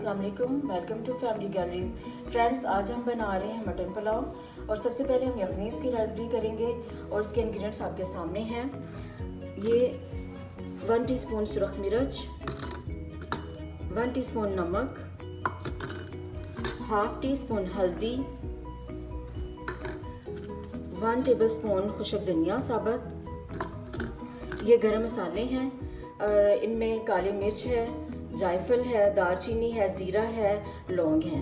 अस्सलाम वालेकुम, welcome to Family Galleries. Friends, आज हम बना रहे हैं मटन पुलाव और सबसे पहले हम यखनी इसकी रेडी करेंगे और इसके इंग्रेडिएंट्स आपके सामने हैं। ये 1 टीस्पून सुरख मिर्च, 1 टीस्पून नमक, हाफ टी स्पून हल्दी, 1 टेबलस्पून खुशक धनिया साबुत। ये गरम मसाले हैं और इनमें काली मिर्च है, जायफल है, दालचीनी है, ज़ीरा है, लौंग है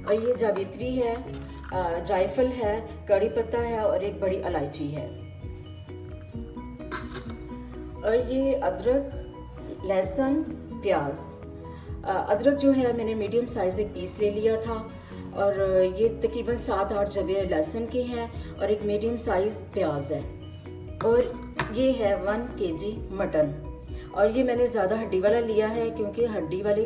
और ये जावित्री है, जायफल है, कड़ी पत्ता है और एक बड़ी इलायची है। और ये अदरक, लहसुन, प्याज। अदरक जो है मैंने मीडियम साइज़ एक पीस ले लिया था और ये तकरीबन 7-8 जबे लहसुन के हैं और एक मीडियम साइज़ प्याज है। और ये है 1 kg मटन और ये मैंने ज़्यादा हड्डी वाला लिया है क्योंकि हड्डी वाली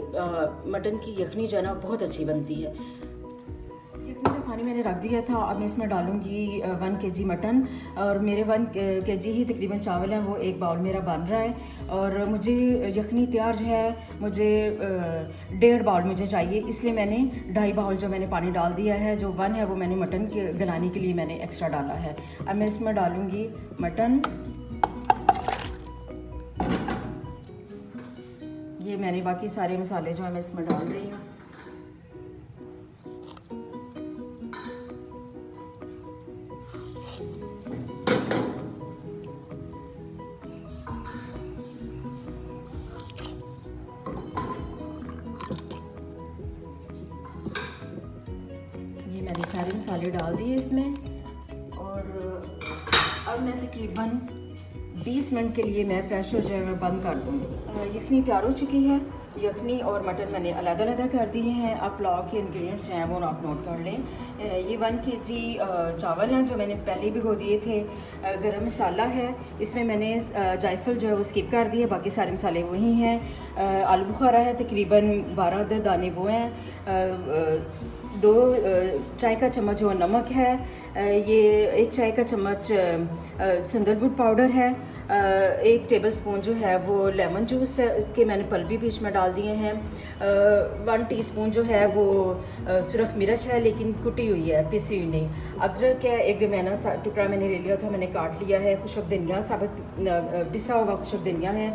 मटन की यखनी जो है ना बहुत अच्छी बनती है। यखनी का पानी मैंने रख दिया था। अब मैं इसमें डालूंगी 1 kg मटन और मेरे 1 kg ही तकरीबन चावल है, वो एक बाउल मेरा बन रहा है। और मुझे यखनी तैयार जो है मुझे 1.5 बाउल मुझे चाहिए, इसलिए मैंने 2.5 बाउल जो मैंने पानी डाल दिया है। जो 1 है वो मैंने मटन के गलाने के लिए मैंने एक्स्ट्रा डाला है। अब मैं इसमें डालूंगी मटन। ये मैंने बाकी सारे मसाले जो है मैं इसमें डाल रही हूँ। ये मैंने सारे मसाले डाल दिए इसमें और अब मैं तकरीबन 20 मिनट के लिए मैं प्रेशर जो है मैं बंद कर दूँगी। यखनी तैयार हो चुकी है। यखनी और मटन मैंने अलग-अलग कर दिए हैं। अब पुलाव के इंग्रेडिएंट्स हैं वो आप नोट कर लें। ये 1 kg चावल हैं जो मैंने पहले भिगो दिए थे। गरम मसाला है, इसमें मैंने जायफल जो है वो स्किप कर दिए, बाकी सारे मसाले वही हैं। आलू बुखारा है, तकरीबन 12 दाने वो हैं। 2 चाय का चम्मच वो नमक है। ये 1 चाय का चम्मच सैंडलवुड पाउडर है। 1 टेबलस्पून जो है वो लेमन जूस है, इसके मैंने पल्प भी बीच में डाल दिए हैं। 1 टीस्पून जो है वो सुरख मिर्च है लेकिन कुटी हुई है, पिसी हुई नहीं। अदरक है, एक दरमियाना टुकड़ा मैंने ले लिया था, मैंने काट लिया है। खुशक धनिया साबुत पिसा हुआ खुशक धनिया है।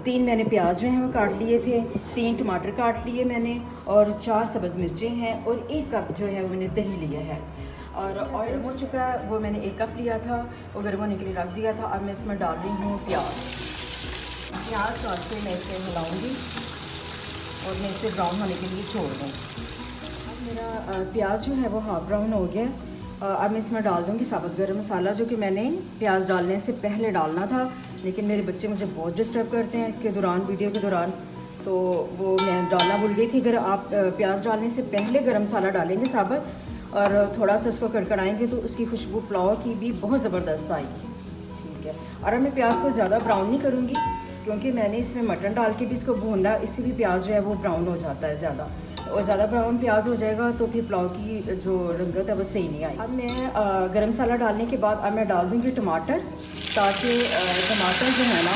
3 मैंने प्याज जो हैं वो काट लिए थे, 3 टमाटर काट लिए मैंने और 4 सब्ज़ मिर्चें हैं और 1 कप जो है वो मैंने दही लिया है। और ऑयल हो चुका है, वो मैंने 1 कप लिया था, वो गर्म होने के लिए रख दिया था। अब मैं इसमें डाल रही हूँ प्याज। प्याज डाल के मैं इसे हिलाऊंगी और मैं इसे ब्राउन होने के लिए छोड़ दूँ। अब मेरा प्याज जो है वो हाफ ब्राउन हो गया। अब मैं इसमें डाल दूँगी साबुत गरम मसाला, जो कि मैंने प्याज डालने से पहले डालना था, लेकिन मेरे बच्चे मुझे बहुत डिस्टर्ब करते हैं इसके दौरान, वीडियो के दौरान, तो वो मैं डालना भूल गई थी। अगर आप प्याज डालने से पहले गरम मसाला डालेंगे साबुत और थोड़ा सा उसको कड़कड़ाएंगे तो उसकी खुशबू पुलाव की भी बहुत ज़बरदस्त आएगी। ठीक है, और अब मैं प्याज को ज़्यादा ब्राउन नहीं करूँगी क्योंकि मैंने इसमें मटन डाल के भी इसको भूना, इससे भी प्याज जो है वो ब्राउन हो जाता है ज़्यादा, और ज़्यादा ब्राउन प्याज हो जाएगा तो फिर पुलाव की जो रंगत है वो सही नहीं आएगी। अब मैं गरम मसाला डालने के बाद अब मैं डाल दूँगी टमाटर, ताकि टमाटर जो है ना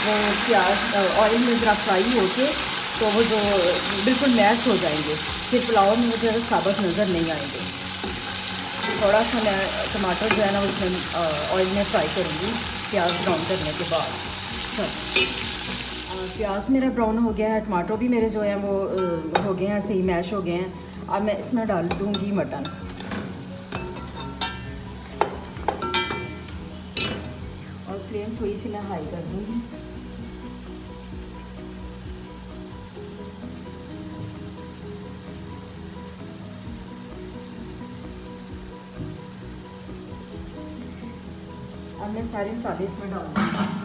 वो प्याज ऑयल में ज़रा फ्राई होके तो वो जो बिल्कुल मैश हो जाएंगे, फिर पुलाव में मुझे साबुत नज़र नहीं आएंगे। थोड़ा सा मैं टमाटर जो है ना उसमें ऑयल में फ्राई करूँगी प्याज ब्राउन करने के बाद। प्याज मेरा ब्राउन हो गया है, टमाटर भी मेरे जो हैं वो हो गए हैं, सही मैश हो गए हैं। अब मैं इसमें डाल दूँगी मटन और फ्लेम थोड़ी सी मैं हाई कर दूँगी। अब मैं सारे मसाले इसमें डाल दूँगी।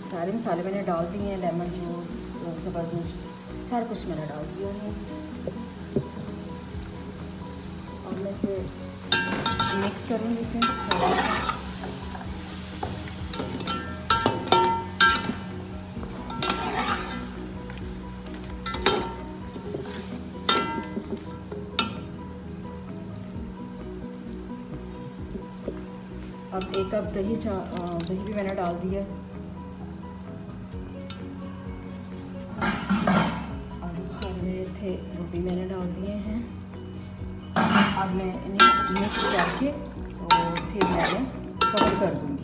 सारे मसाले मैंने डाल दिए हैं, लेमन जूस, सब्ज़ मिर्च, सारा कुछ मैंने डाल दिया है और मैं इसे मिक्स करूँगी इसे थोड़ा सा। अब 1 कप दही भी मैंने डाल दिया और खड़े थे वो भी मैंने डाल दिए हैं। अब मैं इन्हें मिक्स करके और फिर मैंने कवर कर दूँगी।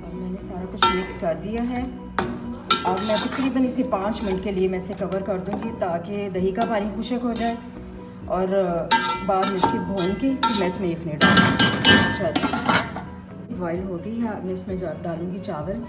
अब मैंने सारा कुछ मिक्स कर दिया है। अब मैं तकरीबन इसे 5 मिनट के लिए मैं इसे कवर कर दूँगी ताकि दही का पानी खुशक हो जाए और बाद में इसकी भून के फिर मैं इसमें यखनी डालूँगी। चलिए बॉयल हो गई है। अब मैं इसमें डालूँगी चावल।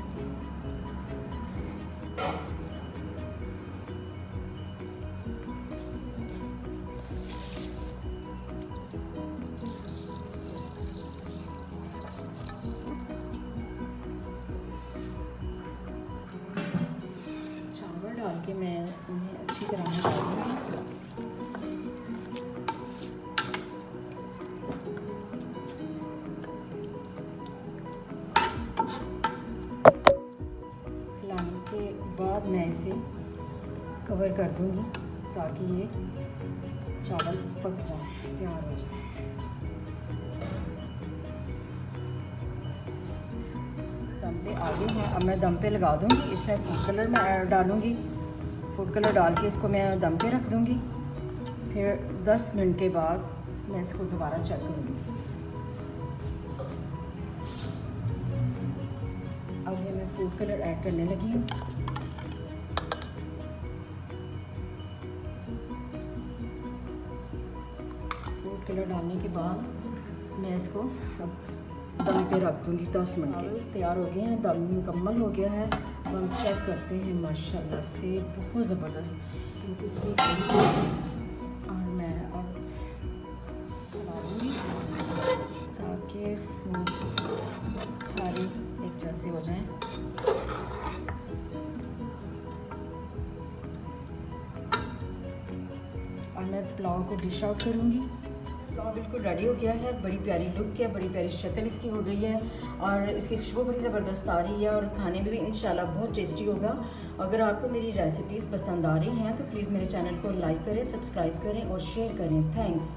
डाल के मैं उन्हें अच्छी तरह से डालूँगी। हिलाने के बाद मैं इसे कवर कर दूँगी ताकि ये चावल पक जाए, तैयार हो जाए। दम पे आ गए हैं। अब मैं दम पे लगा दूँगी। इसमें फूड कलर में डालूँगी। फूड कलर डाल के इसको मैं दम पे रख दूँगी। फिर 10 मिनट के बाद मैं इसको दोबारा चेक करूँगी। अब ये मैं फूड कलर ऐड करने लगी हूँ। फूड कलर डालने के बाद मैं इसको दम पे रख दूँगी 10 मिनट के। तैयार हो गए हैं, दम मुकम्मल हो गया है। अब हम चेक करते हैं। माशाल्लाह से बहुत ज़बरदस्त और मैं अब चला दूँगी ताकि सारे एक जैसे हो जाएं। और मैं पुलाव को डिश आउट करूँगी। पुलाव बिल्कुल रेडी हो गया है। बड़ी प्यारी लुक है, बड़ी प्यारी शक्ल इसकी हो गई है और इसकी खुशबू बड़ी ज़बरदस्त आ रही है और खाने में भी इंशाल्लाह बहुत टेस्टी होगा। अगर आपको मेरी रेसिपीज़ पसंद आ रही हैं तो प्लीज़ मेरे चैनल को लाइक करें, सब्सक्राइब करें और शेयर करें। थैंक्स।